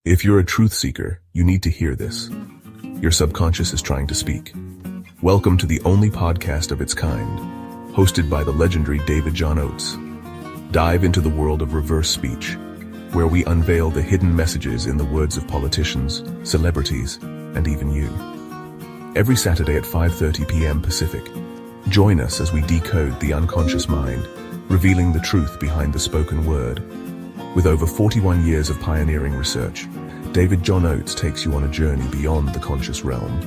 If you're a truth seeker, you need to hear this. Your subconscious is trying to speak. Welcome to the only podcast of its kind, hosted by the legendary David John Oates. Dive into the world of reverse speech, where we unveil the hidden messages in the words of politicians, celebrities, and even you. Every Saturday at 5:30 p.m. Pacific, join us as we decode the unconscious mind, revealing the truth behind the spoken word. With over 41 years of pioneering research, David John Oates takes you on a journey beyond the conscious realm.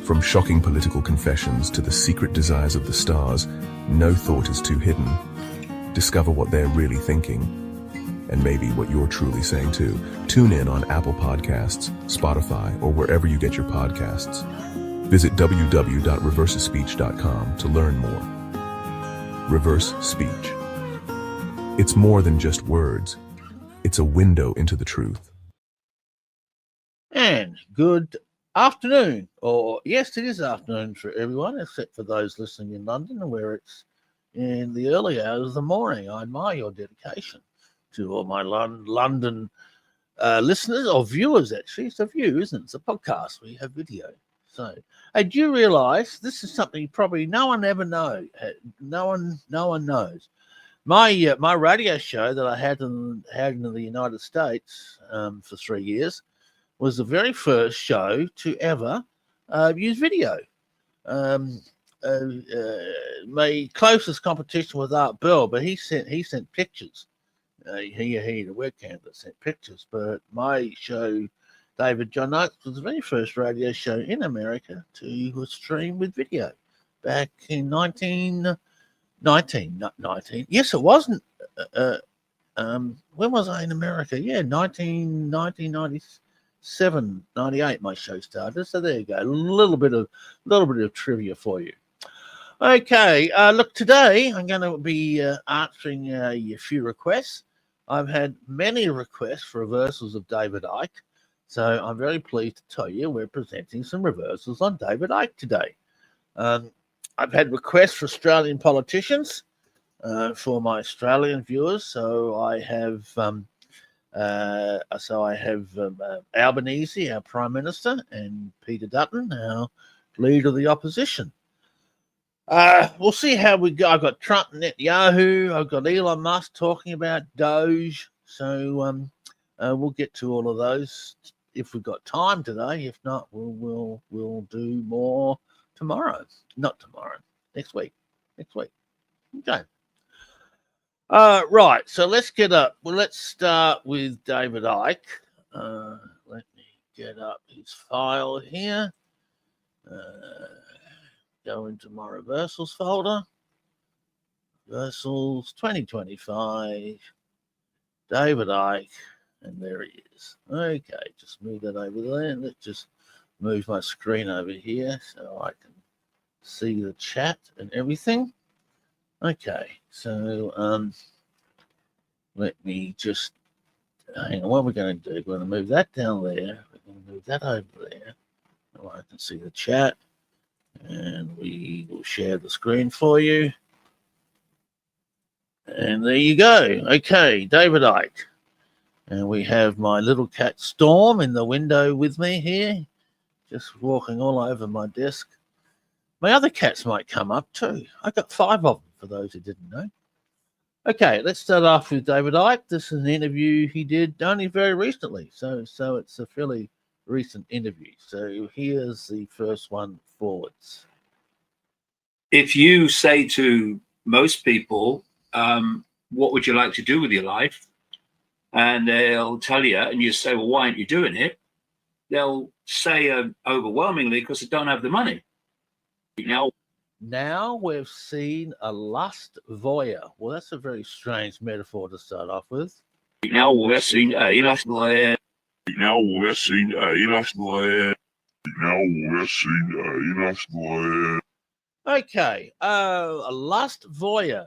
From shocking political confessions to the secret desires of the stars, no thought is too hidden. Discover what they're really thinking, and maybe what you're truly saying too. Tune in on Apple Podcasts, Spotify, or wherever you get your podcasts. Visit www.reversespeech.com to learn more. Reverse speech. It's more than just words. It's a window into the truth. And good afternoon, or yes, it is afternoon for everyone, except for those listening in London, where it's in the early hours of the morning. I admire your dedication to all my London listeners, or viewers, actually. It's a view, isn't it? It's a podcast. We have video. So, do you realise this is something probably no one ever knows? No one knows. My radio show that I had in the United States for 3 years was the very first show to ever use video. My closest competition was Art Bell, but he sent pictures. He had a webcam that sent pictures. But my show, David John Oates, was the very first radio show in America to stream with video back in 19. Yes, it wasn't. When was I in America? Yeah, 1997, 98. My show started. So there you go. A little bit of trivia for you. Okay. Look, today I'm going to be answering a few requests. I've had many requests for reversals of David Icke, so I'm very pleased to tell you we're presenting some reversals on David Icke today. I've had requests for Australian politicians for my Australian viewers. So I have Albanese, our Prime Minister, and Peter Dutton, our Leader of the Opposition. We'll see how we go. I've got Trump and Netanyahu. I've got Elon Musk talking about Doge. So we'll get to all of those if we've got time today. If not, we'll do more tomorrow. Not tomorrow. Next week. Okay. Right. So let's get up. Well, let's start with David Icke. Let me get up his file here. Go into my reversals folder. Reversals 2025. David Icke. And there he is. Okay. Just move that over there. Let's just move my screen over here so I can see the chat and everything. Okay, so let me just hang on. What we're going to do, we're going to move that down there. We're going to move that over there. So I can see the chat, and we will share the screen for you. And there you go. Okay, David Icke. And we have my little cat Storm in the window with me here, just walking all over my desk. My other cats might come up too. I got 5 of them, for those who didn't know. Okay, let's start off with David Icke. This is an interview he did only very recently, so it's a fairly recent interview. So here's the first one forwards. If you say to most people, what would you like to do with your life? And they'll tell you, and you say, well, why aren't you doing it? They'll say overwhelmingly, because they don't have the money. Now we've seen a lust voyeur. Well, that's a very strange metaphor to start off with. Now we're seeing a lust voyeur. Okay, a lust voyeur.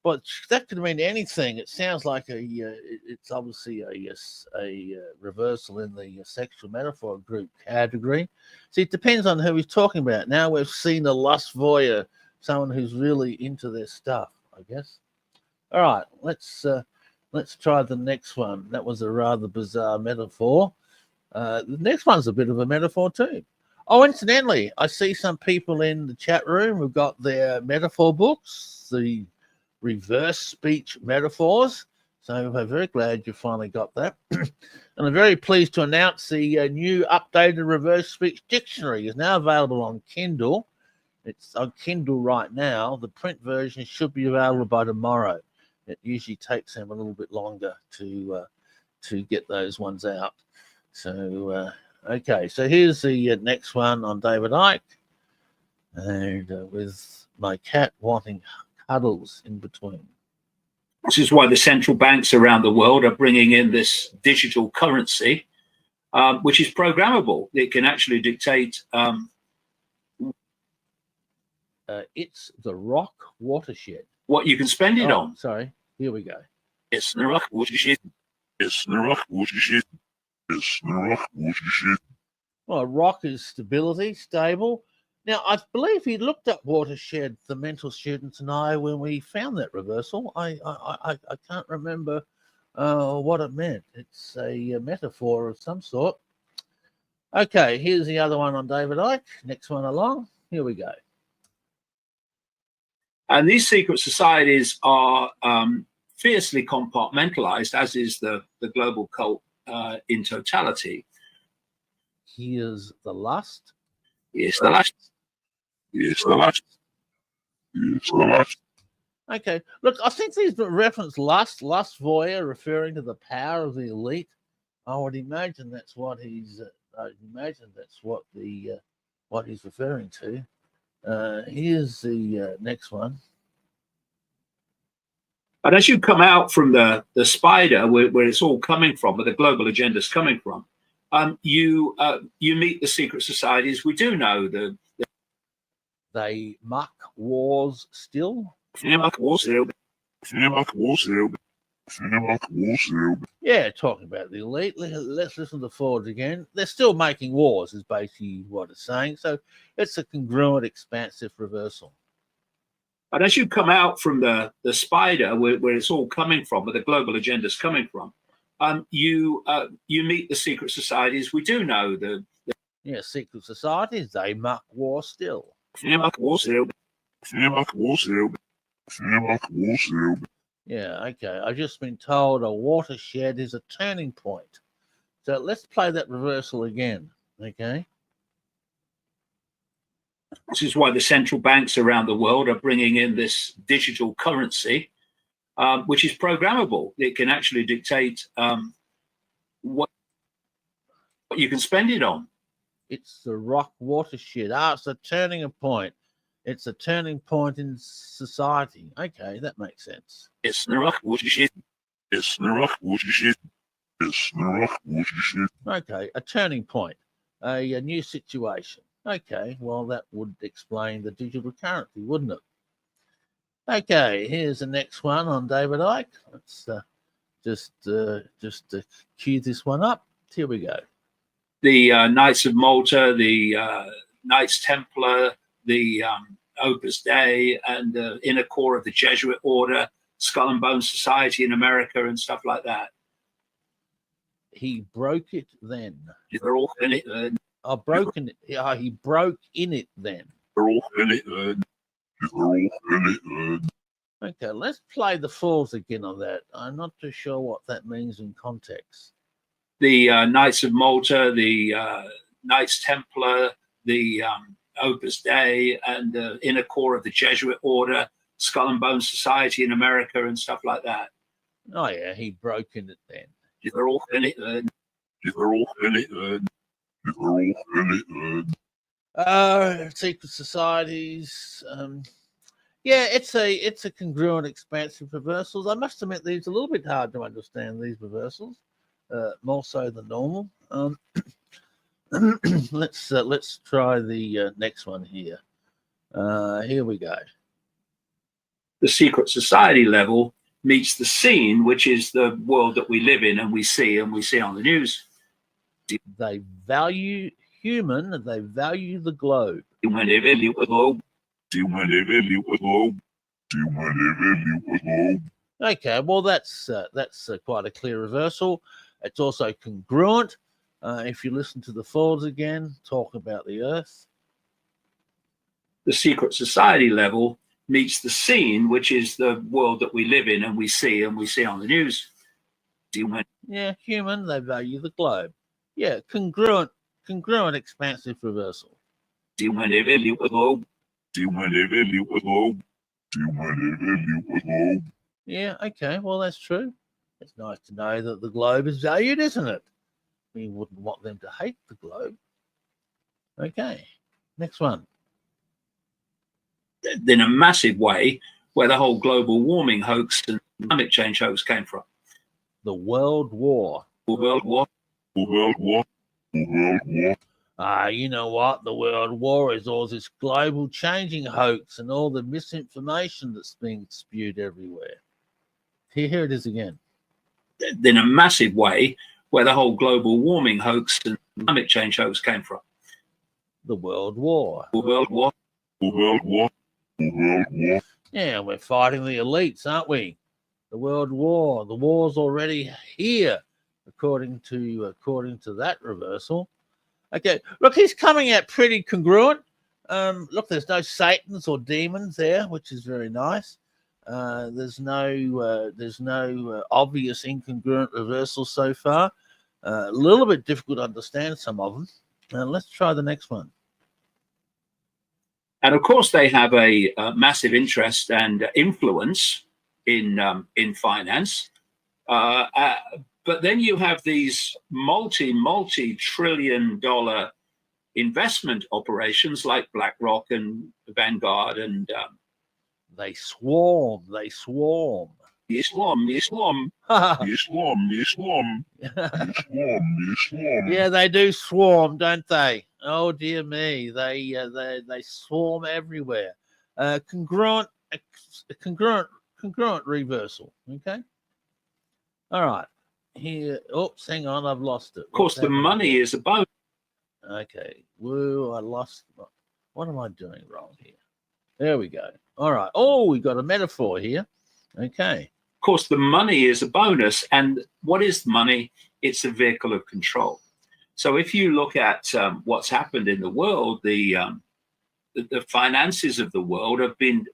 But that could mean anything. It sounds like it's obviously a reversal in the sexual metaphor group category. See, it depends on who he's talking about. Now we've seen a lust voyeur, someone who's really into their stuff, I guess. All right, let's let's try the next one. That was a rather bizarre metaphor. The next one's a bit of a metaphor too. Oh, incidentally, I see some people in the chat room who've got their metaphor books, the reverse speech metaphors. So I'm very glad you finally got that. And I'm very pleased to announce the new updated reverse speech dictionary is now available on Kindle. It's on Kindle right now. The print version should be available by tomorrow. It usually takes them a little bit longer to get those ones out. So, okay, so here's the next one on David Icke, and with my cat wanting cuddles in between. This is why the central banks around the world are bringing in this digital currency, which is programmable. It can actually dictate. It's the rock watershed. What you can spend it on. Sorry, here we go. It's the rock watershed. It's the rock watershed. It's the rock watershed. Well, rock is stability, stable. Now, I believe he looked up watershed, the mental students and I, when we found that reversal. I can't remember what it meant. It's a metaphor of some sort. Okay, here's the other one on David Icke. Next one along. Here we go. And these secret societies are fiercely compartmentalized, as is the global cult in totality. Here's the lust. Yes, the lust. Yes, the lust. Yes, the lust. Okay, look, I think these reference lust voyeur, referring to the power of the elite. I would imagine that's what he's. What he's referring to. Here's the next one. And as you come out from the spider, where it's all coming from, where the global agenda is coming from, you meet the secret societies. We do know they muck wars still. Yeah, talking about the elite. Let's listen to Ford again. They're still making wars, is basically what it's saying. So it's a congruent, expansive reversal. And as you come out from the spider, where it's all coming from, where the global agenda is coming from, you meet the secret societies. We do know secret societies. They muck war still. Yeah, okay. I've just been told a watershed is a turning point. So let's play that reversal again. Okay. This is why the central banks around the world are bringing in this digital currency, which is programmable. It can actually dictate what you can spend it on. It's the rock watershed. It's a turning point. It's a turning point in society. Okay, that makes sense. It's the rock watershed. It's the rock watershed. It's the rock watershed. Okay, a turning point, a new situation. Okay, well, that would explain the digital currency, wouldn't it? Okay, here's the next one on David Icke. Let's just cue this one up. Here we go. The Knights of Malta, the Knights Templar, the Opus Dei, and the inner core of the Jesuit order, Skull and Bone Society in America, and stuff like that. He broke it then. They're all in it. Broken it. He broke in it then. They're all in it. They're all in it. Okay, let's play the falls again on that. I'm not too sure what that means in context. The Knights of Malta, the Knights Templar, the Opus Dei, and the inner core of the Jesuit order, Skull and Bone Society in America, and stuff like that. Oh yeah, he broke in it then. They're all in it. They're all in it. They're all in it. Secret societies. It's a congruent, expansive reversals. I must admit, these are a little bit hard to understand. These reversals, more so than normal. Let's try the next one here. Here we go. The secret society level meets the scene, which is the world that we live in and we see on the news. They value human. They value the globe. Okay, well, that's quite a clear reversal. It's also congruent. If you listen to the Fords again, talk about the Earth. The secret society level meets the scene, which is the world that we live in and we see on the news. Yeah, human, they value the globe. Yeah, congruent, expansive reversal. Yeah, okay, well, that's true. It's nice to know that the globe is valued, isn't it? We wouldn't want them to hate the globe. Okay, next one. In a massive way, where the whole global warming hoax and climate change hoax came from. The World War. World War. You know what? The World War is all this global changing hoax and all the misinformation that's being spewed everywhere. Here it is again. In a massive way, where the whole global warming hoax and climate change hoax came from. The World War. World War. Yeah, we're fighting the elites, aren't we? The World War. The war's already here, according to that reversal. Okay, look, he's coming out pretty congruent. Look, there's no Satans or demons there, which is very nice. There's no obvious incongruent reversal so far. A little bit difficult to understand some of them. Let's try the next one. And of course, they have a massive interest and influence in finance. But then you have these multi-trillion-dollar investment operations like BlackRock and Vanguard, and they swarm. Islam. Yeah, they do swarm, don't they? Oh dear me, they swarm everywhere. Congruent reversal. Okay. All right. Here. Oops, hang on, I've lost it. Of course, the money is a bonus. Okay. Woo, I lost. What am I doing wrong here? There we go. All right. Oh, we got a metaphor here. Okay. Of course, the money is a bonus. And what is money? It's a vehicle of control. So if you look at what's happened in the world, the finances of the world have been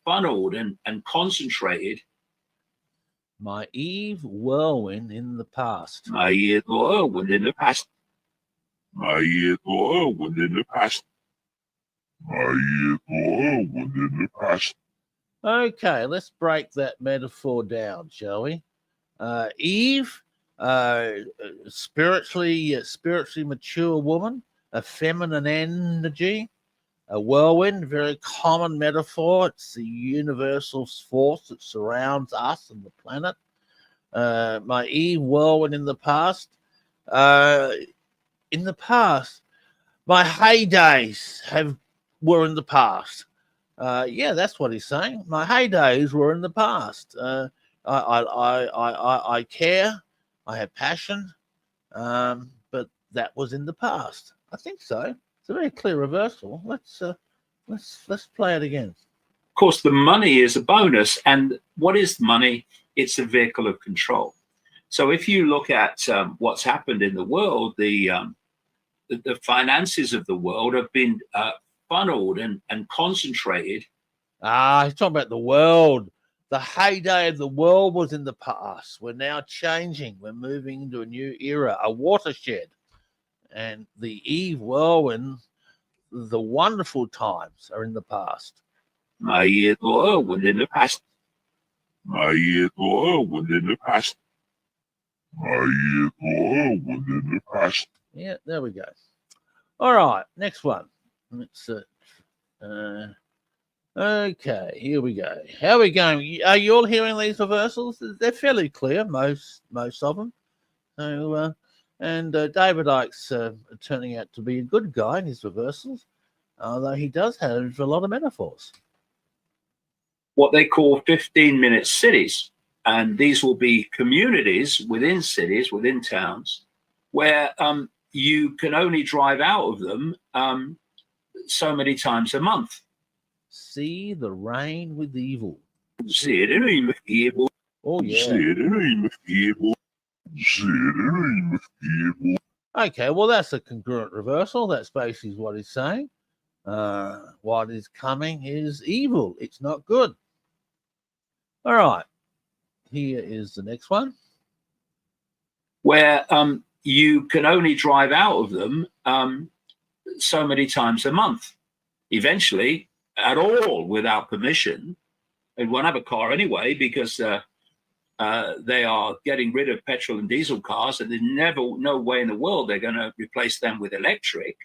funneled and concentrated. My Eve whirlwind in the past. My Eve whirlwind in the past. My Eve whirlwind in the past. My Eve whirlwind in the past. Okay, let's break that metaphor down, shall we? Eve, spiritually mature woman, a feminine energy, a whirlwind, very common metaphor. It's the universal force that surrounds us and the planet. My Eve whirlwind in the past. In the past, my heydays were in the past. Yeah, that's what he's saying. My heydays were in the past. I care. I have passion. But that was in the past. I think so. It's a very clear reversal. Let's play it again. Of course, the money is a bonus. And what is money? It's a vehicle of control. So if you look at what's happened in the world, the finances of the world have been funneled and concentrated. He's talking about the world. The heyday of the world was in the past. We're now changing. We're moving into a new era, a watershed. And the Eve whirlwind, the wonderful times are in the past. My Eve whirlwind in the past. My Eve whirlwind in the past. My Eve whirlwind in the past. Yeah, there we go. All right, next one. Let's okay, here we go. How are we going? Are you all hearing these reversals? They're fairly clear, most of them. So, and David Icke's turning out to be a good guy in his reversals, although he does have a lot of metaphors. What they call 15-minute cities, and these will be communities within cities, within towns, where you can only drive out of them so many times a month. See the rain with evil. See it in evil. Oh, yeah. Okay, well, that's a congruent reversal. That's basically what he's saying. What is coming is evil. It's not good. All right. Here is the next one. Where you can only drive out of them so many times a month. Eventually, at all without permission, and won't have a car anyway because they are getting rid of petrol and diesel cars, and there's no way in the world they're going to replace them with electric.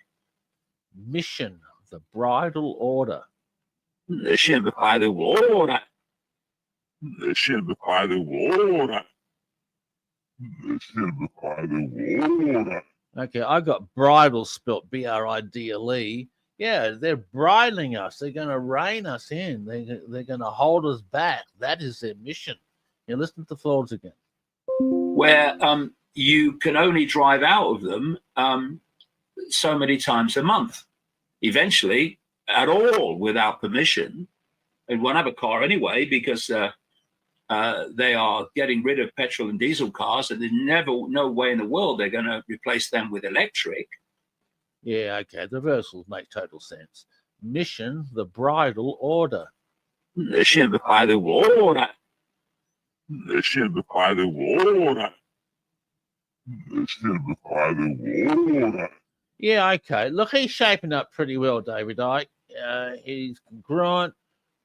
Mission, the bridal order. Mission by the water. Mission by the water. Mission by the water. Okay, I got bridal spelt B-R-I-D-L-E. Yeah, they're bridling us. They're going to rein us in. They're going to hold us back. That is their mission. You listen to the thoughts again. Where you can only drive out of them so many times a month. Eventually, at all without permission, and won't have a car anyway because they are getting rid of petrol and diesel cars, and there's no way in the world they're going to replace them with electric. Yeah, okay. The reversals make total sense. Mission, the bridal order. Mission by the water. Mission by the water. Mission by the water. Yeah, okay. Look, he's shaping up pretty well, David Icke. He's congruent.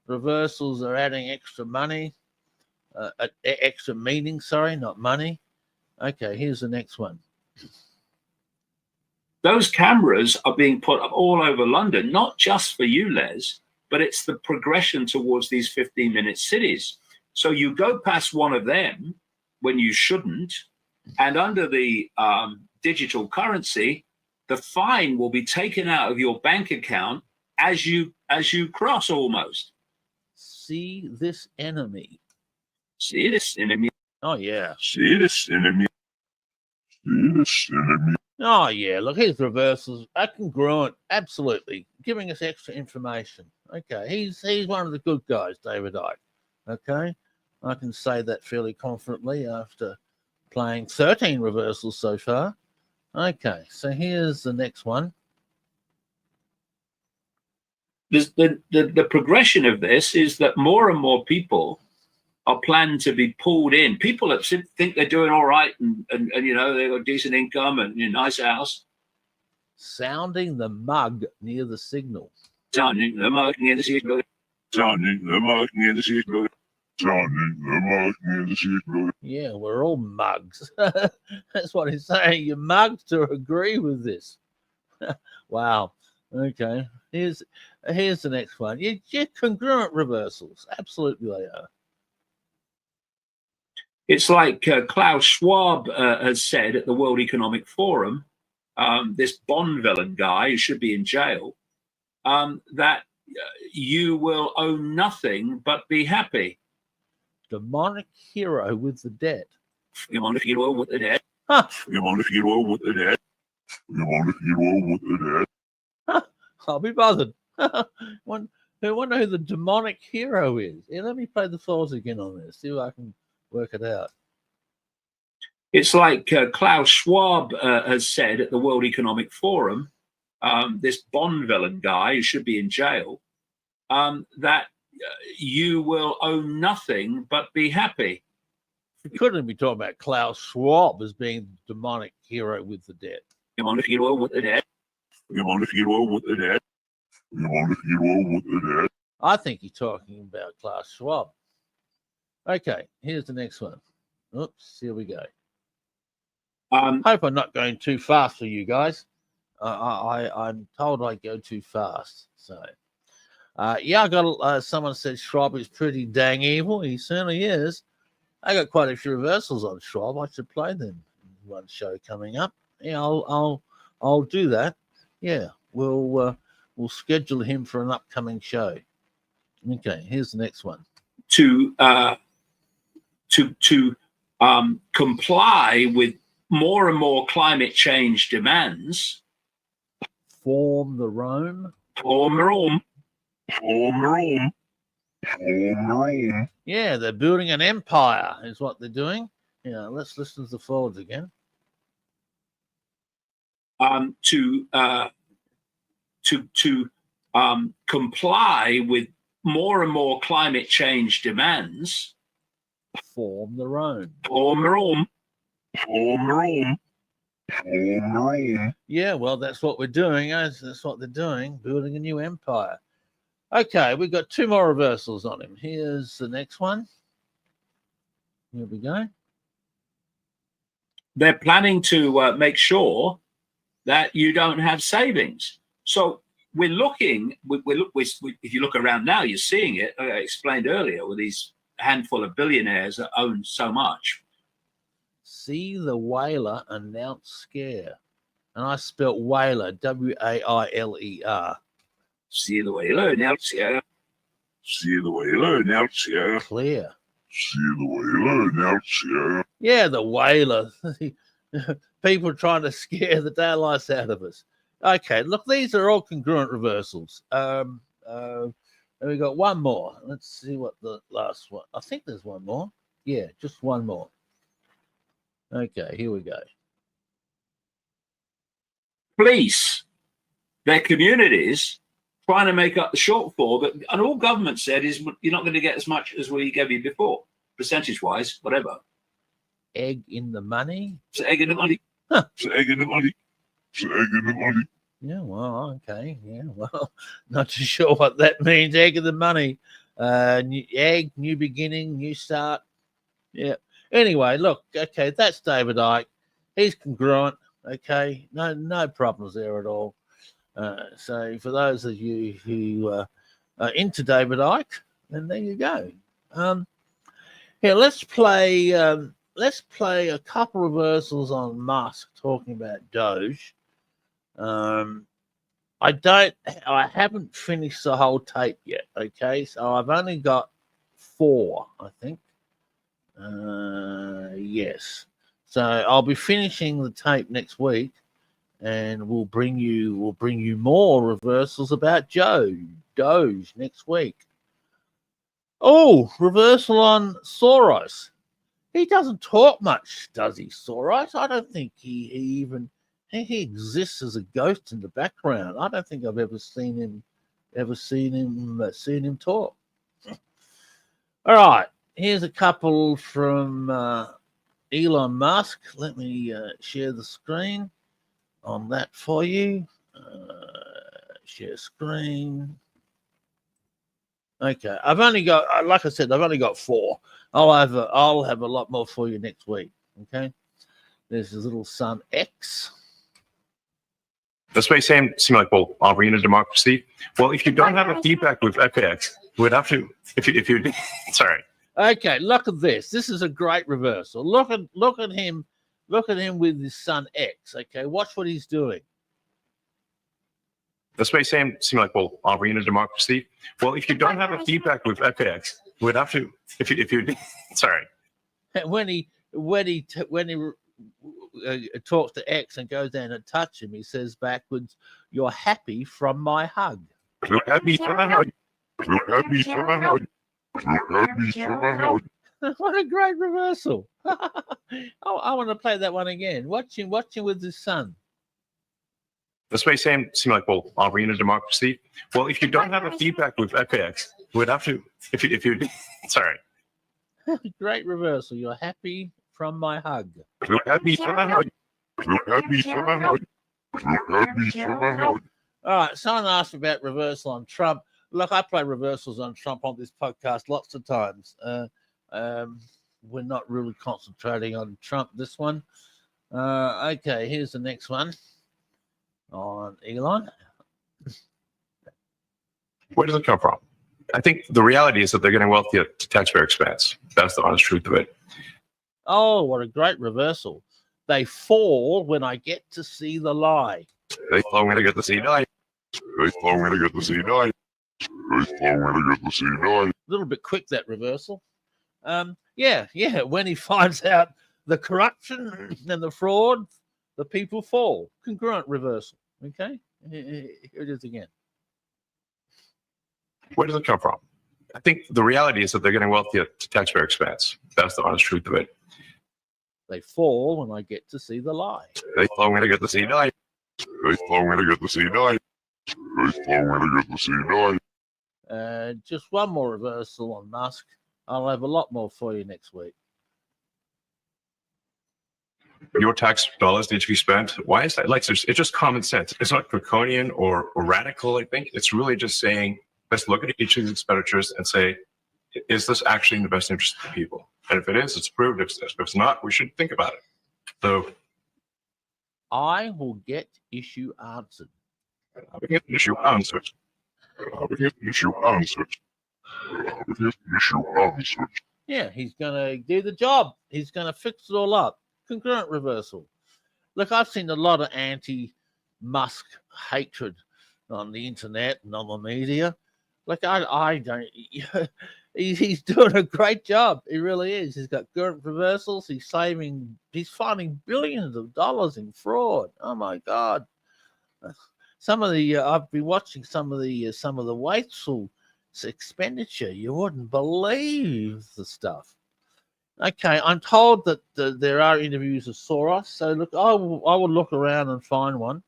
Reversals are adding extra money, extra meaning, sorry, not money. Okay, here's the next one. Those cameras are being put up all over London, not just for you, Les, but it's the progression towards these 15-minute cities. So you go past one of them when you shouldn't, and under the digital currency, the fine will be taken out of your bank account as you cross almost. See this enemy. See this enemy. Oh, yeah. See this enemy. See this enemy. Oh, yeah. Look, his reversals are congruent. Absolutely. Giving us extra information. Okay. He's one of the good guys, David Icke. Okay. I can say that fairly confidently after playing 13 reversals so far. Okay. So here's the next one. The progression of this is that more and more people are planned to be pulled in. People that think they're doing all right and you know, they've got decent income and a nice house. Sounding the mug near the signal. Sounding the mug near the signal. Sounding the mug near the signal. Sounding the mug near the signal. Yeah, we're all mugs. That's what he's saying. You're mugged to agree with this. Wow. Okay. Here's the next one. Yeah, congruent reversals. Absolutely they are. It's like Klaus Schwab has said at the World Economic Forum, this Bond villain guy who should be in jail, that you will own nothing but be happy. Demonic hero with the debt. Demonic hero with the debt. Huh. Demonic hero with the debt. Demonic hero with the debt. I'll be bothered. I wonder who the demonic hero is. Yeah, let me play the thoughts again on this. See if I can work it out. It's like Klaus Schwab has said at the World Economic Forum, this Bond villain guy who should be in jail, that you will own nothing but be happy. We couldn't be talking about Klaus Schwab as being the demonic hero with the debt. Demonic hero with the debt. Demonic hero with the debt. Demonic hero with the debt. I think you're talking about Klaus Schwab. Okay, here's the next one. Oops, here we go. Hope I'm not going too fast for you guys. I'm told I go too fast. So, yeah, I got someone said Schwab is pretty dang evil. He certainly is. I got quite a few reversals on Schwab. I should play them in one show coming up. Yeah, I'll do that. Yeah, we'll schedule him for an upcoming show. Okay, here's the next one. To comply with more and more climate change demands. Form the Rome. Form the Rome. Form the Rome. Yeah, they're building an empire is what they're doing. Yeah, let's listen to the forwards again. To comply with more and more climate change demands. Form their own. Yeah, well, that's what we're doing. That's what they're doing, building a new empire. Okay, we've got 2 more reversals on him. Here's the next one. Here we go. They're planning to make sure that you don't have savings. So we're looking, if you look around now, you're seeing it. I explained earlier with these handful of billionaires that own so much. See the whaler announce scare. And I spelt whaler, W-A-I-L-E-R. See the whaler announce scare. See the whaler announce scare. Clear. See the whaler announce scare. Yeah, the whaler. People trying to scare the daylights out of us. Okay, look, these are all congruent reversals. And we got one more. Let's see what the last one. I think there's one more. Yeah, just one more. Okay, here we go. Police, their communities, trying to make up the shortfall. And all government said is you're not going to get as much as we gave you before, percentage-wise, whatever. Egg in the money? It's egg in the money. Huh. It's egg in the money. It's egg in the money. Yeah, well, okay. Yeah, well, not too sure what that means. Egg in the money. Egg, new beginning, new start. Yeah. Anyway, look, okay, that's David Icke. He's congruent. Okay, no problems there at all. So for those of you who are into David Icke, then there you go. Here, let's play a couple reversals on Musk talking about Doge. I haven't finished the whole tape yet. Okay, so I've only got 4, I think. Yes. So I'll be finishing the tape next week, and we'll bring you more reversals about Doge next week. Oh, reversal on Soros. He doesn't talk much, does he, Soros? I don't think he exists as a ghost in the background. I don't think I've ever seen him talk. All right, here's a couple from Elon Musk. Let me share the screen on that for you. Share screen. Okay, I've only got, like I said, I've only got 4. I'll have a lot more for you next week. Okay, there's his little son X. This may seem like, well, are we in a democracy? Well, if you don't have a feedback with FAX, you would have to, if you sorry. Okay, look at this. This is a great reversal. Look at him with his son X. Okay, watch what he's doing. This may seem like, well, are we in a democracy? Well, if you don't have a feedback with FAX, you would have to, if you sorry. When he talks to X and goes down and touch him, he says backwards, "You're happy from my hug." You're happy from my hug. You're happy from my hug. What a great reversal. I want to play that one again. Watch him with his son. This may seem like, well, are we in a democracy? Well, if you don't have a feedback with FAX, you would have to, if you sorry. Great reversal. You're happy from my hug. You're happy from my hug. You're happy from my hug. You're happy from my hug. All right, someone asked about reversal on Trump. Look, I play reversals on Trump on this podcast lots of times. We're not really concentrating on Trump this one. Okay, here's the next one on Elon. Where does it come from? I think the reality is that they're getting wealthy at taxpayer expense. That's the honest truth of it. Oh, what a great reversal. They fall when I get to see the lie. They fall when I get to see die. They fall when I get to see die. They fall when I get to see die. A little bit quick, that reversal. Yeah, when he finds out the corruption and the fraud, the people fall. Congruent reversal. Okay, here it is again. Where does it come from? I think the reality is that they're getting wealthy at taxpayer expense. That's the honest truth of it. They fall when I get to see the light. They fall when they get to see night. They fall when they get to see night. They fall when they get to see night. Just one more reversal on Musk. I'll have a lot more for you next week. Your tax dollars need to be spent. Why is that? Like, it's just common sense. It's not draconian or radical, I think. It's really just saying, let's look at each of these expenditures and say, is this actually in the best interest of the people? And if it is, it's approved. If it's not, we should think about it. So I will get issue answered. I will get issue answered. I will get issue answered. I will get issue answered. Yeah, he's going to do the job. He's going to fix it all up. Congruent reversal. Look, I've seen a lot of anti-Musk hatred on the internet and on the media. Like, I don't. He's doing a great job. He really is. He's got congruent reversals. He's finding billions of dollars in fraud. Oh my God! Some of the I've been watching some of the wasteful expenditure. You wouldn't believe the stuff. Okay, I'm told that there are interviews of Soros. So look, I will look around and find one,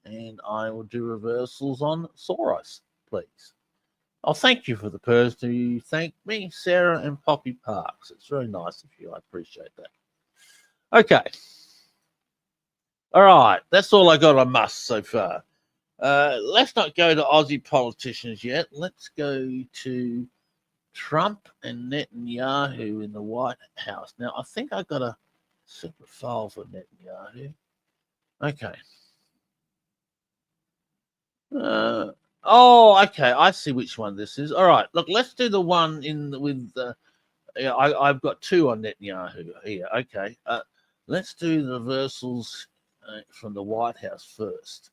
and I will do reversals on Soros, please. I'll thank you for the person who thanked me, Sarah and Poppy Parks. It's very nice of you. I appreciate that. Okay. All right. That's all I got on Musk so far. Let's not go to Aussie politicians yet. Let's go to Trump and Netanyahu in the White House. Now, I think I got a separate file for Netanyahu. Okay. Okay. I see which one this is. All right. Look, let's do the one I've got two on Netanyahu here. Okay. Let's do the reversals from the White House first.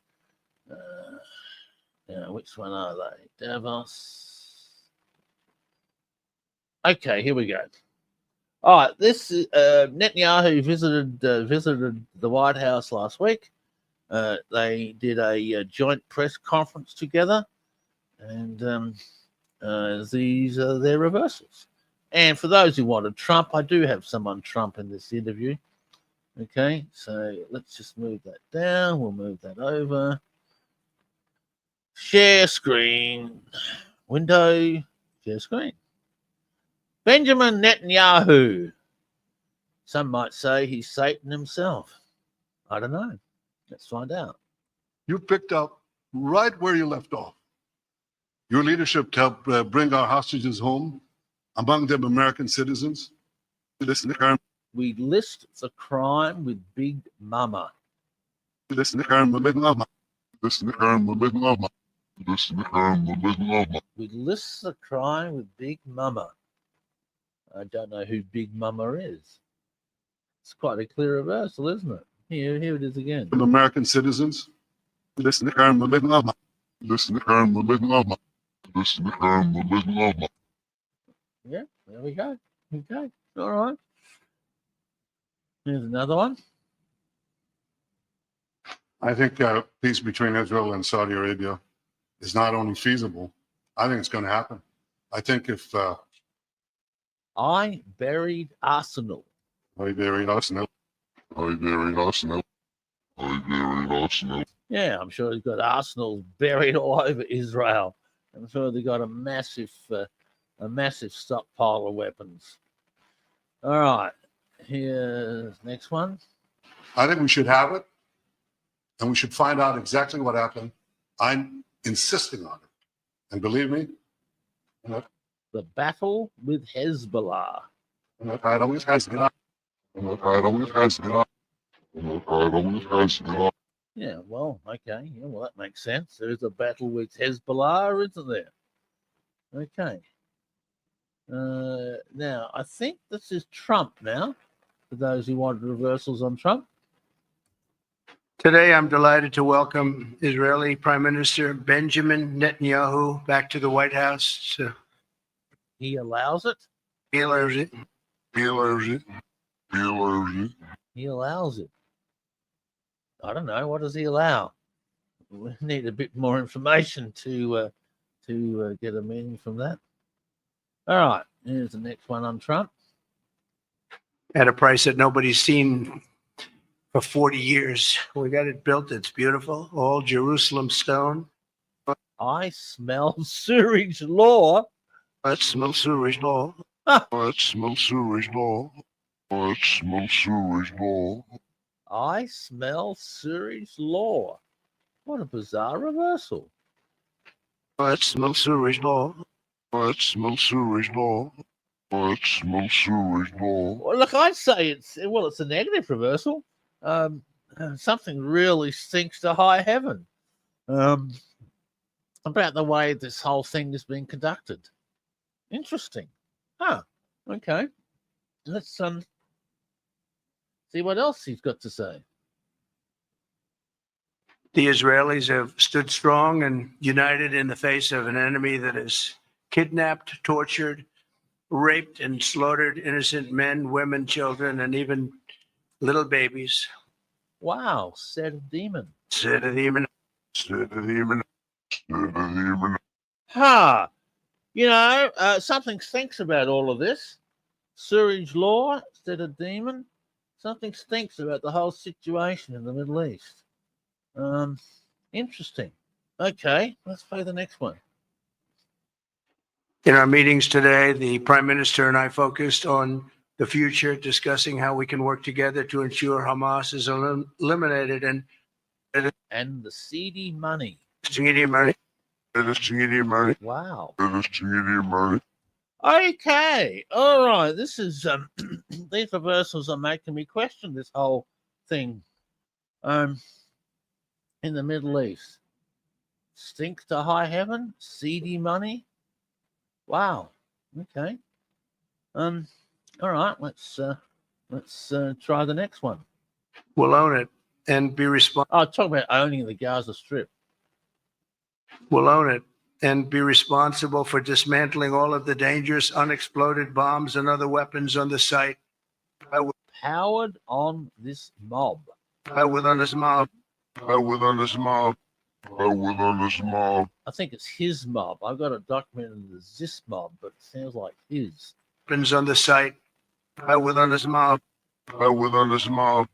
Which one are they? Davos. Okay, here we go. All right, this is Netanyahu visited the White House last week. They did a joint press conference together, and these are their reversals. And for those who wanted Trump, I do have some on Trump in this interview. Okay, so let's just move that down. We'll move that over. Share screen. Window. Share screen. Benjamin Netanyahu. Some might say he's Satan himself. I don't know. Let's find out. You picked up right where you left off. Your leadership to help bring our hostages home, among them American citizens. We list the crime with Big Mama. We list the crime with Big Mama. I don't know who Big Mama is. It's quite a clear reversal, isn't it? Here it is again. American citizens. Listen to crime with Big Mama. Yeah, there we go. Okay, all right. Here's another one. I think peace between Israel and Saudi Arabia is not only feasible, I think it's going to happen. I think if I buried Arsenal. I buried Arsenal. Yeah, I'm sure he's got Arsenal buried all over Israel. I'm sure they got a massive stockpile of weapons. All right, here's next one. I think we should have it, and we should find out exactly what happened. I'm insisting on it, and believe me, the battle with Hezbollah. Yeah, well, okay. Yeah, well, that makes sense. There is a battle with Hezbollah, isn't there? Okay. Now, I think this is Trump now, for those who want reversals on Trump. Today, I'm delighted to welcome Israeli Prime Minister Benjamin Netanyahu back to the White House. He allows it? He allows it. He allows it. I don't know. What does he allow? We need a bit more information to get a meaning from that. All right, here's the next one on Trump. At a price that nobody's seen for 40 years. We got it built. It's beautiful. All Jerusalem stone. I smell sewage law. It smells sewage law. It smells sewage law. It smells sewage law. I smell sewage law. What a bizarre reversal. It smells sewage law. It smells sewage law. It smells sewage law. Well, look, I'd say it's a negative reversal. Something really stinks to high heaven about the way this whole thing is being conducted. Interesting. Okay. Let's see what else he's got to say. The Israelis have stood strong and united in the face of an enemy that has kidnapped, tortured, raped, and slaughtered innocent men, women, children, and even little babies. Wow, said a demon. Said a demon. Said a demon. Said a demon. Something stinks about all of this. Sewage law, said a demon. Something stinks about the whole situation in the Middle East. Interesting. Okay, let's play the next one. In our meetings today, the Prime Minister and I focused on the future, discussing how we can work together to ensure Hamas is eliminated and the seedy money. Wow. Okay. All right. This is these reversals are making me question this whole thing. In the Middle East. Stinks to high heaven, seedy money. Wow. Okay. All right, let's try the next one. We'll own it and be responsible. Oh, talk about owning the Gaza Strip. We'll own it and be responsible for dismantling all of the dangerous unexploded bombs and other weapons on the site. Powered on this mob. Powered on this mob. Powered on this mob. Powered on this mob. I think it's his mob. I've got it documented as this mob, but it sounds like his. Weapons on the site. Powered on this mob. Powered on this mob.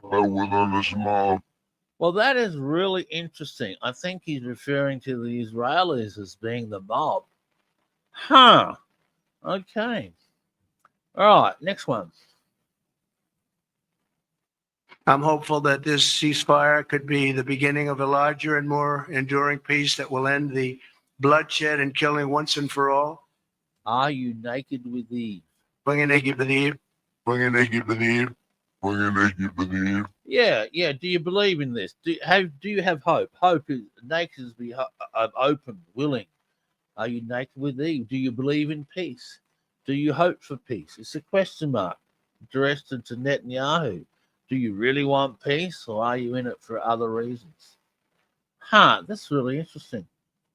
Powered on this mob. Well, that is really interesting. I think he's referring to the Israelis as being the mob. Okay. All right, next one. I'm hopeful that this ceasefire could be the beginning of a larger and more enduring peace that will end the bloodshed and killing once and for all. Are you naked with Eve? Bring a naked with Eve. Bring a naked with Eve. Bring a naked with Eve. Yeah. Do you believe in this? Do you have hope? Hope is naked is be open, willing. Are you naked with Eve? Do you believe in peace? Do you hope for peace? It's a question mark directed to Netanyahu. Do you really want peace, or are you in it for other reasons? That's really interesting.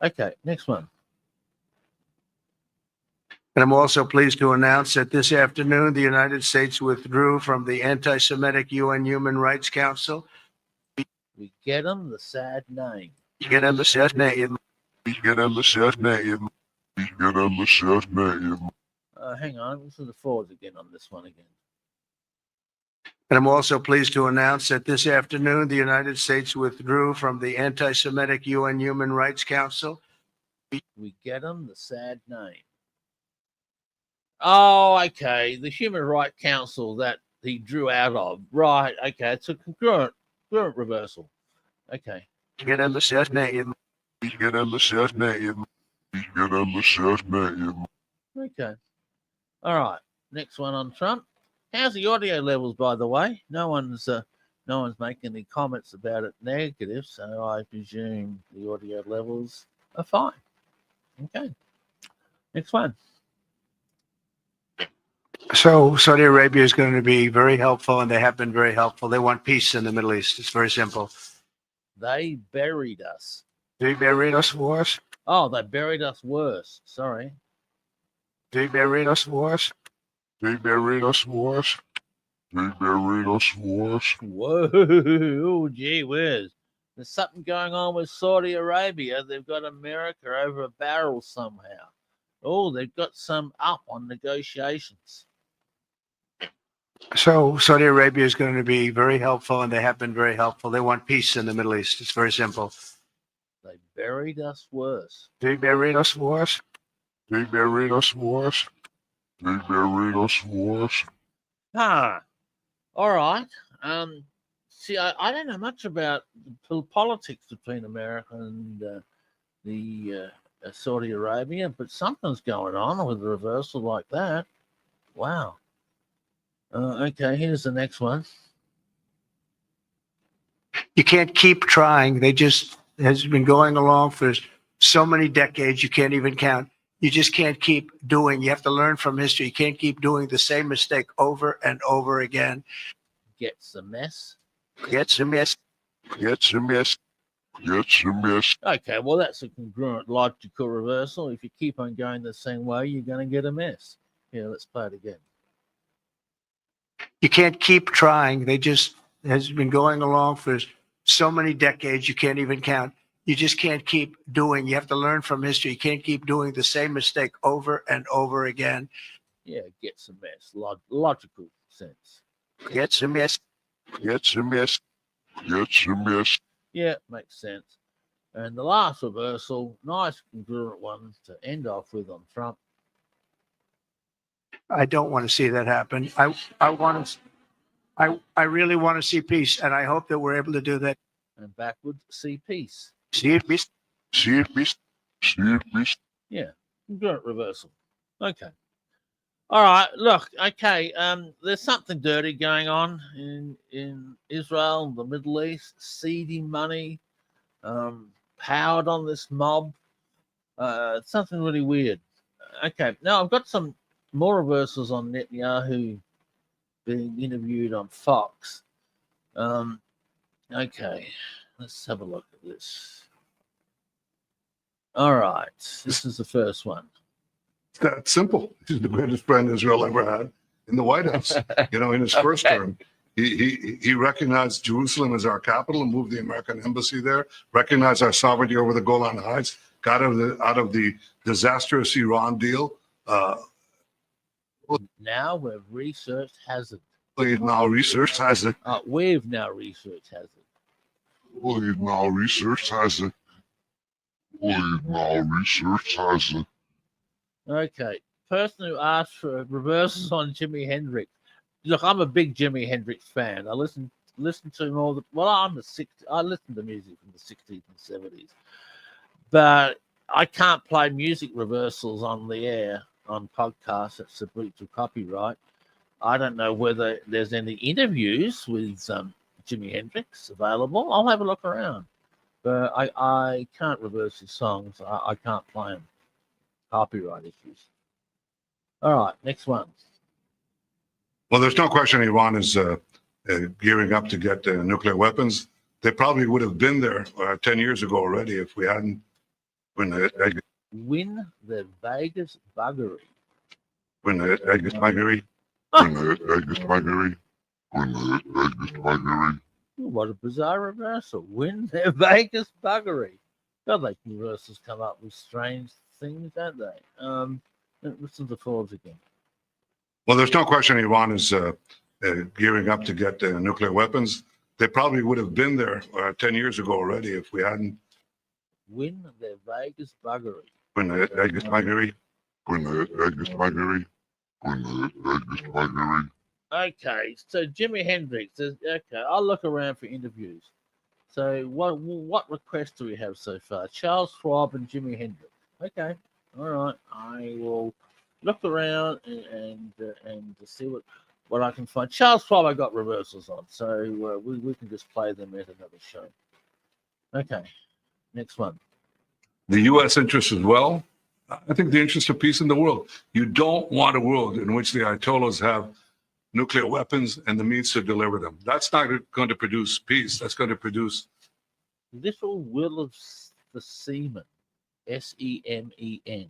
Okay, next one. And I'm also pleased to announce that this afternoon, the United States withdrew from the anti-Semitic UN Human Rights Council. We get them the sad name. You get them the sad name. We get them the sad name. We get them the sad name. Hang on, let's do the forwards again on this one again. And I'm also pleased to announce that this afternoon, the United States withdrew from the anti-Semitic UN Human Rights Council. We get them the sad name. Oh, okay. The Human Rights Council that he drew out of. Right. Okay. It's a congruent reversal. Okay. Get them the sad name. We get them the sad name. We get them the sad name. Okay. All right. Next one on Trump. How's the audio levels, by the way? No one's making any comments about it negative, so I presume the audio levels are fine. Okay. Next one. So Saudi Arabia is going to be very helpful, and they have been very helpful. They want peace in the Middle East. It's very simple. They buried us. They buried us worse. Oh, they buried us worse. Sorry. They buried us worse. They buried us worse. They buried us worse. Whoa, gee whiz. There's something going on with Saudi Arabia. They've got America over a barrel somehow. Oh, they've got some up on negotiations. So Saudi Arabia is going to be very helpful, and they have been very helpful. They want peace in the Middle East. It's very simple. They buried us worse. They buried us worse. They buried us worse. They buried us worse. Ah, all right. See, I don't know much about the politics between America and the Saudi Arabia, but something's going on with a reversal like that. Wow. Okay, here's the next one. You can't keep trying. They just has been going along for so many decades. You can't even count. You just can't keep doing. You have to learn from history. You can't keep doing the same mistake over and over again. Gets a mess. Gets a mess. Gets a mess. Gets a mess. Okay, well, that's a congruent logical reversal. If you keep on going the same way, you're going to get a mess. Yeah, let's play it again. You can't keep trying. They just has been going along for so many decades. You can't even count. You just can't keep doing. You have to learn from history. You can't keep doing the same mistake over and over again. Yeah, gets a mess. Logical sense. Gets a mess. Gets a mess. Gets a mess. Yeah, makes sense. And the last reversal, nice congruent one to end off with on Trump. I don't want to see that happen. I really want to see peace, and I hope that we're able to do that. And backwards, see peace. See peace. See peace. See peace. Yeah, congruent reversal. Okay. All right, look, okay, there's something dirty going on in Israel, the Middle East, seedy money, powered on this mob. Something really weird. Okay, now I've got some more reversals on Netanyahu being interviewed on Fox. Okay, let's have a look at this. All right, this is the first one. It's that simple. He's the greatest friend Israel ever had in the White House. In his first term, he recognized Jerusalem as our capital and moved the American embassy there, recognized our sovereignty over the Golan Heights, got out of the disastrous Iran deal. Now we've researched hazard. We've now researched hazard. We've now researched hazard. We've now researched hazard. We've now researched hazard. Okay, person who asked for reversals on Jimi Hendrix. Look, I'm a big Jimi Hendrix fan. I listen to him all the. Well, I listen to music from the 60s and 70s, but I can't play music reversals on the air on podcasts. It's a breach of copyright. I don't know whether there's any interviews with Jimi Hendrix available. I'll have a look around, but I can't reverse his songs. I can't play them. Copyright issues. All right, next one. Well, there's no question Iran is gearing up to get nuclear weapons. They probably would have been there 10 years ago already if we hadn't. Win the Vegas buggery. When the Vegas buggery. When the Vegas buggery. When the Vegas buggery. What a bizarre reversal. Win their Vegas buggery. God, they reversals come up with strange things, don't they? Listen to Forbes again. Well, there's no question Iran is gearing up to get nuclear weapons. They probably would have been there 10 years ago already if we hadn't. Win their Vegas buggery. When the Vegas buggery. When the Vegas buggery. When the Vegas buggery. Okay, so Jimi Hendrix. Okay, I'll look around for interviews. So what requests do we have so far? Charles Schwab and Jimi Hendrix. Okay, all right. I will look around and see what I can find. Charles Schwab I got reversals on, so we can just play them at another show. Okay, next one. The U.S. interest as well. I think the interest of peace in the world. You don't want a world in which the Ayatollahs have nuclear weapons and the means to deliver them. That's not going to produce peace. That's going to produce Little Will of the Seaman. SEMEN.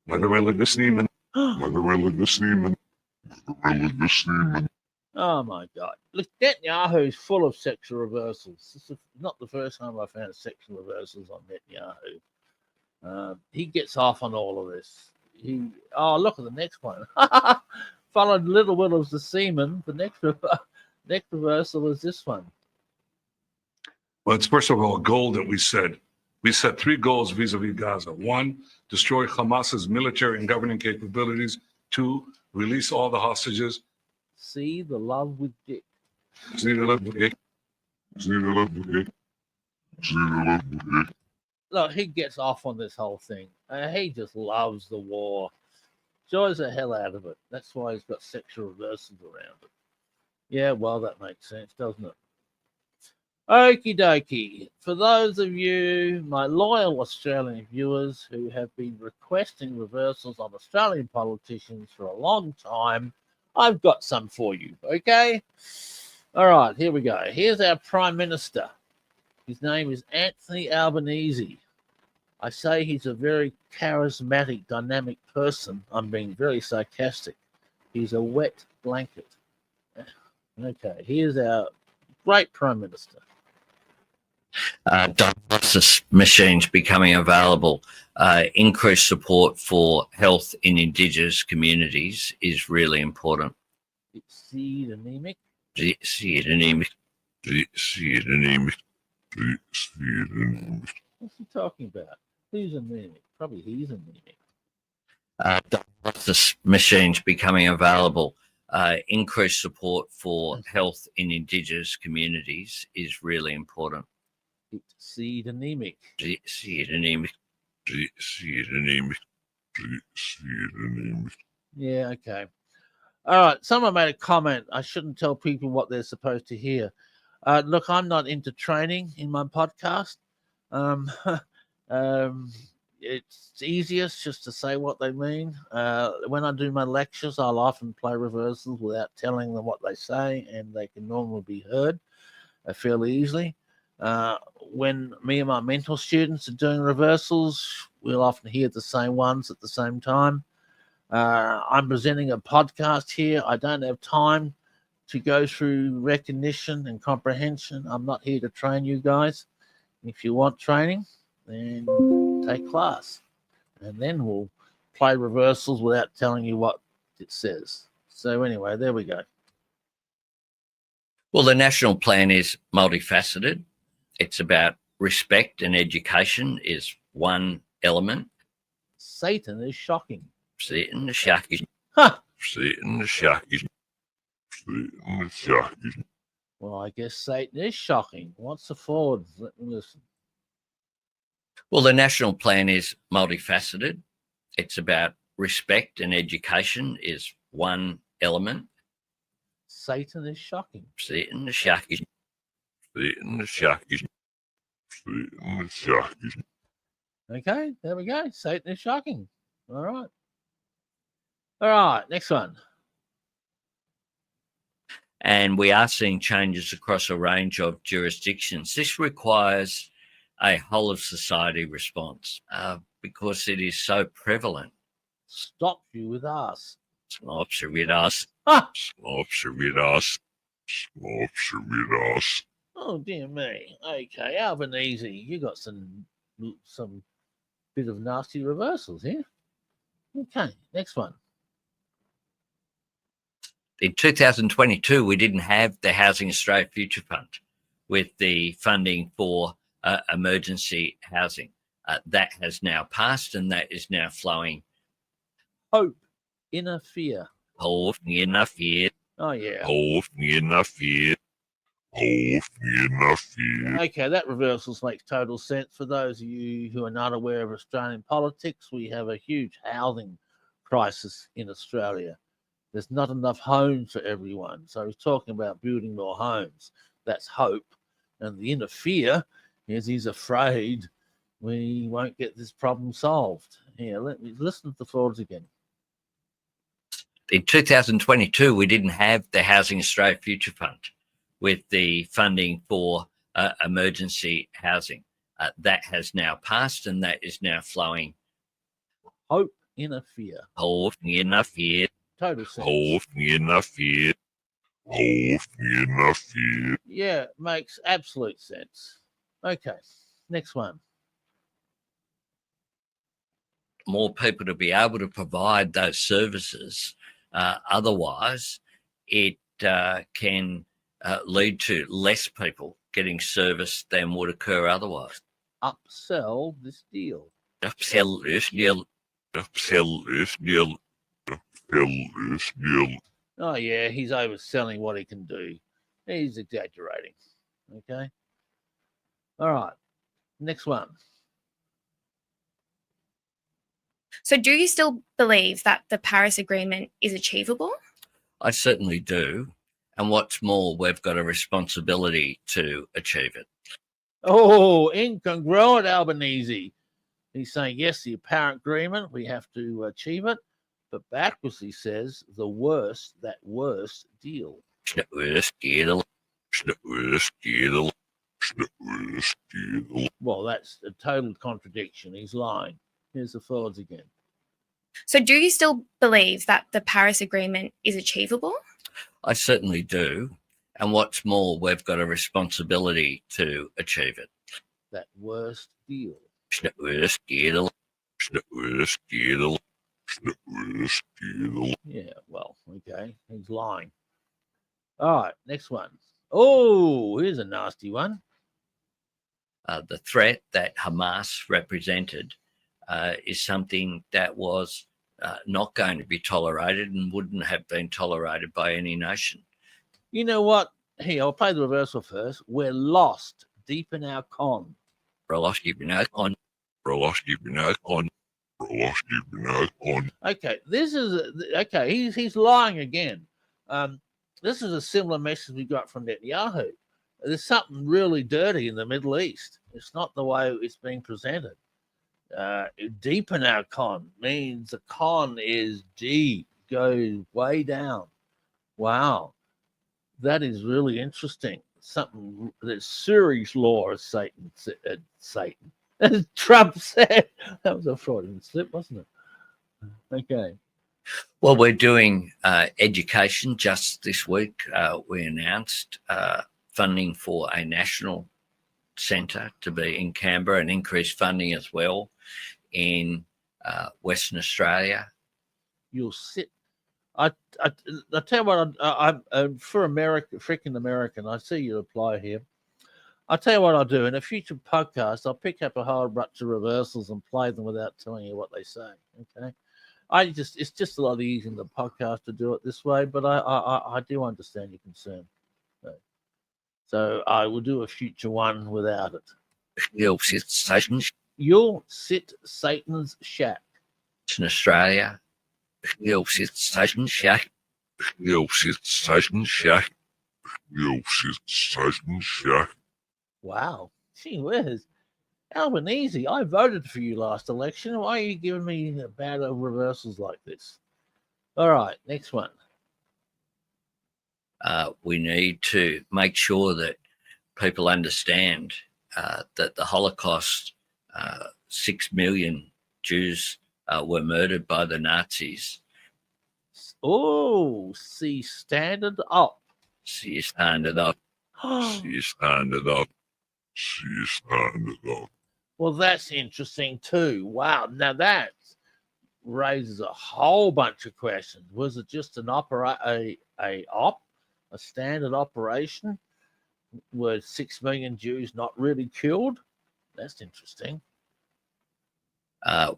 Mother Will of the Seaman. Mother Will of the Seaman. Mother Will of the Seaman. Oh my God. Look, Netanyahu is full of sexual reversals. This is not the first time I've found sexual reversals on Netanyahu. He gets off on all of this. Oh, look at the next one. Followed Little Will as the seaman. The next reversal is this one. Well, it's first of all a goal that we set. We set 3 goals vis-a-vis Gaza. 1, destroy Hamas's military and governing capabilities. 2, release all the hostages. See the love with Dick. Look, he gets off on this whole thing. He just loves the war. Enjoys the hell out of it. That's why he's got sexual reversals around it. Yeah, well, that makes sense, doesn't it? Okie dokie. For those of you, my loyal Australian viewers who have been requesting reversals on Australian politicians for a long time, I've got some for you, okay? All right, here we go. Here's our Prime Minister. His name is Anthony Albanese. I say he's a very charismatic, dynamic person. I'm being very sarcastic. He's a wet blanket. Okay, here's our great Prime Minister. Dialysis machines becoming available, increased support for health in Indigenous communities is really important. Seed anemic. Seed anemic. What's he talking about? Who's anemic? Probably he's anemic. Dialysis machines becoming available, increased support for health in Indigenous communities is really important. Seed anemic. Seed anemic. Yeah, okay. All right. Someone made a comment. I shouldn't tell people what they're supposed to hear. Look, I'm not into training in my podcast. It's easiest just to say what they mean. When I do my lectures, I'll often play reversals without telling them what they say, and they can normally be heard fairly easily. When me and my mentor students are doing reversals, we'll often hear the same ones at the same time. I'm presenting a podcast here. I don't have time to go through recognition and comprehension. I'm not here to train you guys. If you want training, then take class. And then we'll play reversals without telling you what it says. So anyway, there we go. Well, the national plan is multifaceted. It's about respect and education is one element. Satan is shocking. Satan is shocking. Huh. Satan is shocking. Well, I guess Satan is shocking. What's the forwards? Let me listen. Well, the national plan is multifaceted. It's about respect and education is one element. Satan is shocking. Satan is shocking. Satan is shocking. Satan is shocking. Okay, there we go. Satan is shocking. All right. All right, next one. And we are seeing changes across a range of jurisdictions. This requires a whole of society response because it is so prevalent. Stops you with us. Stops you with us. Ah! Stops you with us. Stops you with us. Oh, dear me. Okay, Albanese, you got some bit of nasty reversals here. Okay, next one. In 2022, we didn't have the Housing Australia Future Fund with the funding for emergency housing. That has now passed and that is now flowing. Hope, inner fear. Hope, inner fear. Oh, yeah. Hope, inner fear. Hope, inner fear. Okay, that reversals makes total sense. For those of you who are not aware of Australian politics, we have a huge housing crisis in Australia. There's not enough homes for everyone. So he's talking about building more homes. That's hope. And the inner fear is he's afraid we won't get this problem solved. Here, let me listen to the forwards again. In 2022, we didn't have the Housing Australia Future Fund with the funding for emergency housing. That has now passed and that is now flowing. Hope, inner fear. Hope, inner fear. Total sense. Hope, inner fear. Hope, inner fear. Yeah, makes absolute sense. Okay, next one. more people to be able to provide those services. Otherwise, it can lead to less people getting service than would occur otherwise. Upsell this deal. Upsell this deal. Upsell this deal. Upsell this deal. Oh, yeah, he's overselling what he can do. He's exaggerating. Okay. All right. Next one. So, do you still believe that the Paris Agreement is achievable? I certainly do. And what's more, we've got a responsibility to achieve it. Oh, incongruent Albanese. He's saying, yes, the apparent agreement, we have to achieve it. But backwards, he says, that worst deal. The worst deal. The worst deal. The worst deal. Well, that's a total contradiction. He's lying. Here's the forwards again. So, do you still believe that the Paris Agreement is achievable? I certainly do. And what's more, we've got a responsibility to achieve it. That worst deal. The worst deal. The worst deal. The worst deal. Yeah, well, okay. He's lying. All right, next one. Oh, here's a nasty one. The threat that Hamas represented is something that was not going to be tolerated and wouldn't have been tolerated by any nation. You know what? Here, I'll play the reversal first. We're lost deep in our con. We're lost deep in our con. We're lost deep in our con. We're lost deep in our con. Okay, this is okay. He's lying again. This is a similar message we got from Netanyahu. There's something really dirty in the Middle East. It's not the way it's being presented. Deep in our con means the con is deep, goes way down. Wow, that is really interesting. Something that's Suri's law of Satan. Satan, as Trump said. That was a Freudian slip, wasn't it? Okay. Well, we're doing education. Just this week, we announced funding for a national centre to be in Canberra and increased funding as well in Western Australia. You'll sit. I tell you what, I'm for America, freaking American. I see your reply here. I'll tell you what I'll do. In a future podcast, I'll pick up a whole bunch of reversals and play them without telling you what they say. Okay. It's just a lot easier in the podcast to do it this way, but I do understand your concern. So I will do a future one without it. You'll sit Satan's. You'll sit Satan's shack. In Australia. You'll sit Satan's shack. You'll sit Satan's shack. You'll sit Satan's shack. Wow. Gee whiz. Albanese, I voted for you last election. Why are you giving me bad reversals like this? All right, next one. We need to make sure that people understand that the Holocaust, 6 million Jews were murdered by the Nazis. Oh, see, standard up. See, standard up. See, standard up. See, standard up. Well, that's interesting too. Wow. Now that raises a whole bunch of questions. Was it just an a standard operation? Were 6 million Jews not really killed? That's interesting.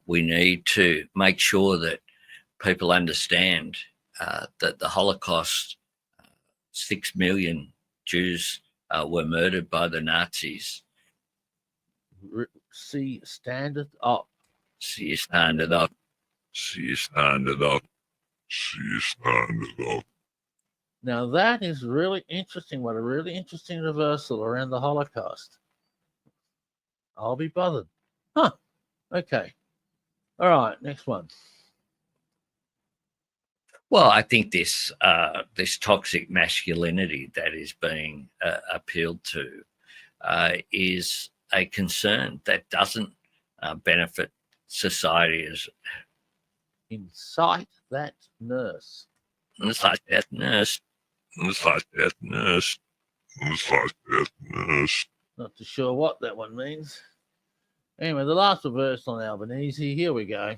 We need to make sure that people understand that the Holocaust, 6 million Jews were murdered by the Nazis. See, standard up. See, standard up. See, standard up. See, standard up. Now that is really interesting. What a really interesting reversal around the Holocaust. I'll be bothered. Huh. Okay. All right. Next one. Well, I think this toxic masculinity that is being appealed to is a concern that doesn't benefit society. As incite that nurse. Incite that nurse. Incite that nurse. Incite that nurse. Not too sure what that one means. Anyway, the last reversal on Albanese. Here we go.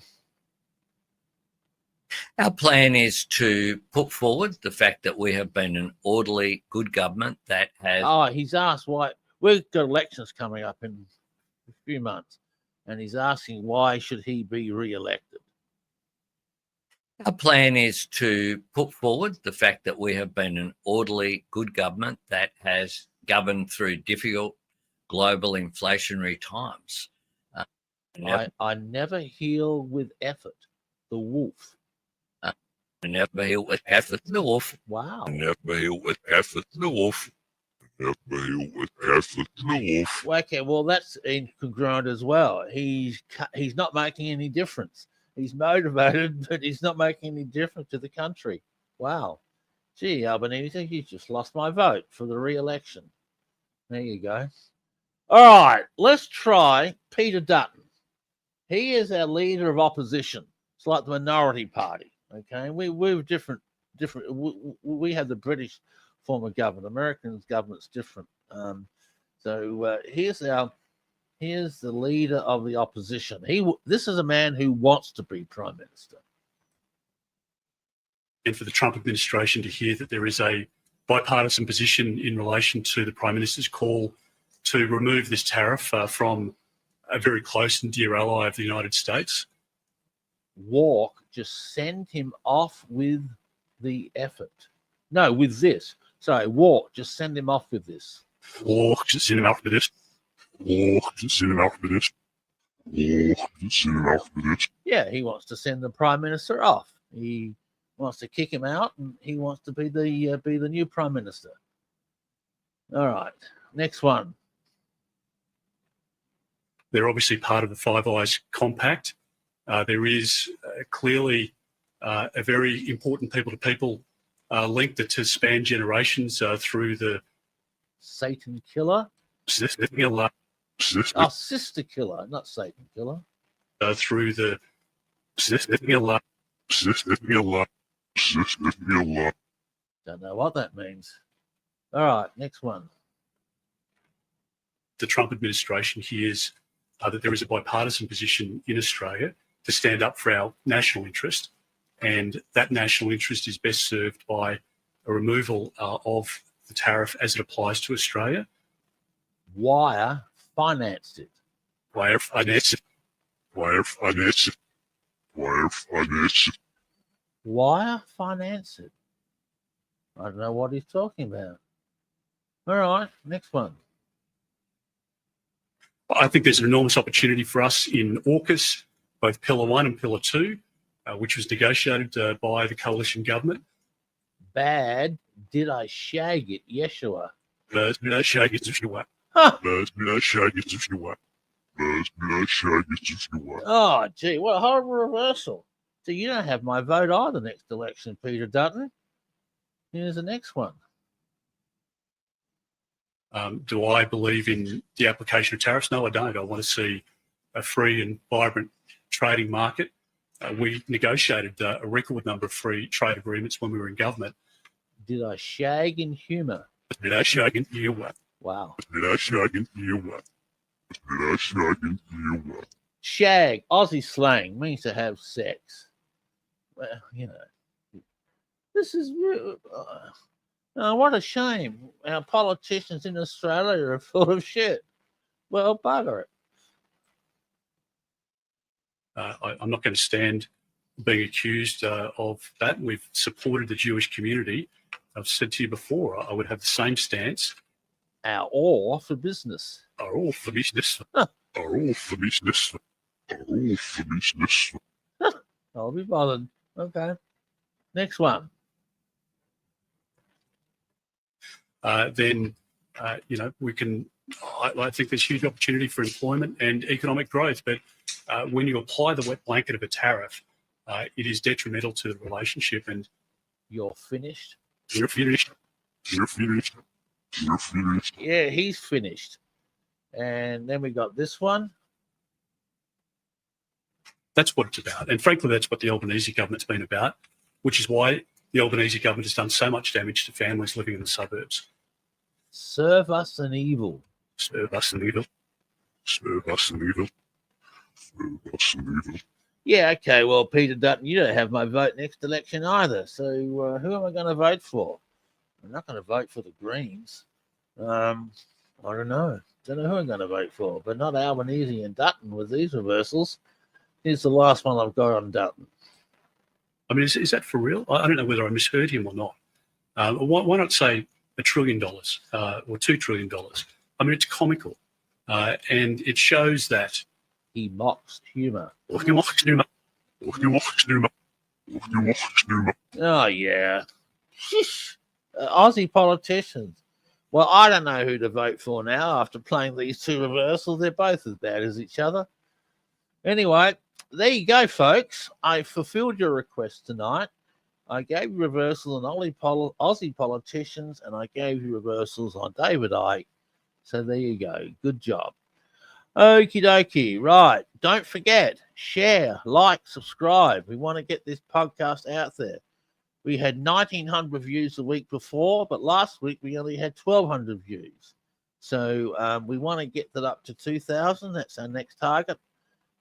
Our plan is to put forward the fact that we have been an orderly, good government that has. Oh, he's asked why. We've got elections coming up in a few months, and he's asking why should he be re-elected. Our plan is to put forward the fact that we have been an orderly, good government that has governed through difficult global inflationary times. I never heal with effort. The wolf. Never heal with effort. The wolf. Wow. Never heal with effort, the wolf. Never heal with effort, the wolf. Well, okay, well, that's incongruent as well. He's not making any difference. He's motivated, but he's not making any difference to the country. Wow. Gee, Albanese, you just lost my vote for the re-election. There you go. All right, let's try Peter Dutton. He is our leader of opposition. It's like the minority party. Okay, we're different. We have the British form of government. American government's different. So here's the leader of the opposition. This is a man who wants to be prime minister. And for the Trump administration to hear that there is a bipartisan position in relation to the prime minister's call to remove this tariff from a very close and dear ally of the United States. Walk, just send him off with the effort. No, with this. Sorry, Walk, just send him off with this. Walk, just send him off with this. Walk, just send him off with this. Walk, just send him off with this. Yeah, he wants to send the prime minister off. He wants to kick him out, and he wants to be the new prime minister. All right, next one. They're obviously part of the Five Eyes Compact. There is clearly a very important people-to-people link that has spanned generations through the Satan killer. Sister killer, not Satan killer. Through the sister killer. Don't know what that means. All right, next one. The Trump administration hears that there is a bipartisan position in Australia to stand up for our national interest, and that national interest is best served by a removal of the tariff as it applies to Australia. Wire financed it. Wire financed it. Wire finance it. Wire finance it. Wire finance it. I don't know what he's talking about. All right, next one. I think there's an enormous opportunity for us in AUKUS, both Pillar 1 and Pillar 2, which was negotiated by the coalition government. Bad. Did I shag it, Yeshua? No shag it if you want. No shag it if you want. No shag it if you want. Oh, gee, what a horrible reversal. So you don't have my vote either next election, Peter Dutton. Here's the next one. Do I believe in the application of tariffs? No, I don't. I want to see a free and vibrant trading market. We negotiated a record number of free trade agreements when we were in government. Did I shag in humour? Did I shag in humour? Wow. Did I shag in humour? Did I shag in humour? Shag, Aussie slang, means to have sex. Well, you know, this is what a shame. Our politicians in Australia are full of shit. Well, bugger it. I'm not going to stand being accused of that. We've supported the Jewish community. I've said to you before, I would have the same stance. Our all for business. Are all for business. Are all for business. Are all for business. I'll be bothered. Okay. Next one. Then we can. I think there's huge opportunity for employment and economic growth. But when you apply the wet blanket of a tariff, it is detrimental to the relationship. And you're finished. You're finished. You're finished. You're finished. Yeah, he's finished. And then we got this one. That's what it's about. And frankly, that's what the Albanese government's been about, which is why the Albanese government has done so much damage to families living in the suburbs. Serve us an evil. Serve us an evil. Serve us an evil. Serve us an evil. Yeah, okay. Well, Peter Dutton, you don't have my vote next election either. So who am I going to vote for? I'm not going to vote for the Greens. I don't know. Don't know who I'm going to vote for, but not Albanese and Dutton with these reversals. Here's the last one I've got on Dutton. I mean, is that for real? I don't know whether I misheard him or not. Why not say $1 trillion or $2 trillion? I mean, it's comical. And it shows that he mocks humour. Oh, yeah. Aussie politicians. Well, I don't know who to vote for now after playing these two reversals. They're both as bad as each other. Anyway, there you go, folks. I fulfilled your request tonight. I gave you reversals on Aussie politicians, and I gave you reversals on David Icke. So there you go. Good job. Okie dokie. Right. Don't forget, share, like, subscribe. We want to get this podcast out there. We had 1,900 views the week before, but last week we only had 1,200 views. So we want to get that up to 2,000. That's our next target.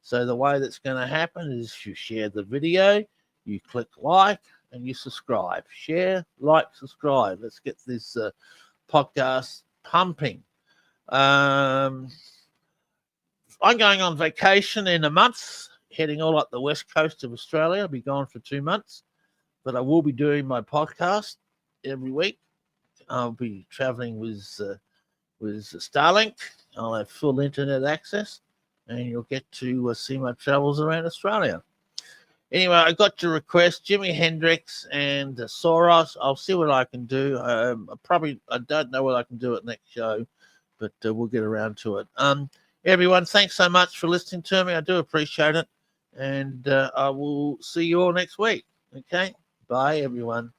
So the way that's going to happen is you share the video, you click like, and you subscribe. Share, like, subscribe. Let's get this podcast pumping. I'm going on vacation in a month, heading all up the west coast of Australia. I'll be gone for 2 months, but I will be doing my podcast every week. I'll be traveling with Starlink. I'll have full internet access, and you'll get to see my travels around Australia. Anyway, I got to request Jimi Hendrix and Soros. I'll see what I can do. I don't know what I can do at next show, but we'll get around to it. Everyone, thanks so much for listening to me. I do appreciate it. And I will see you all next week. Okay? Bye, everyone.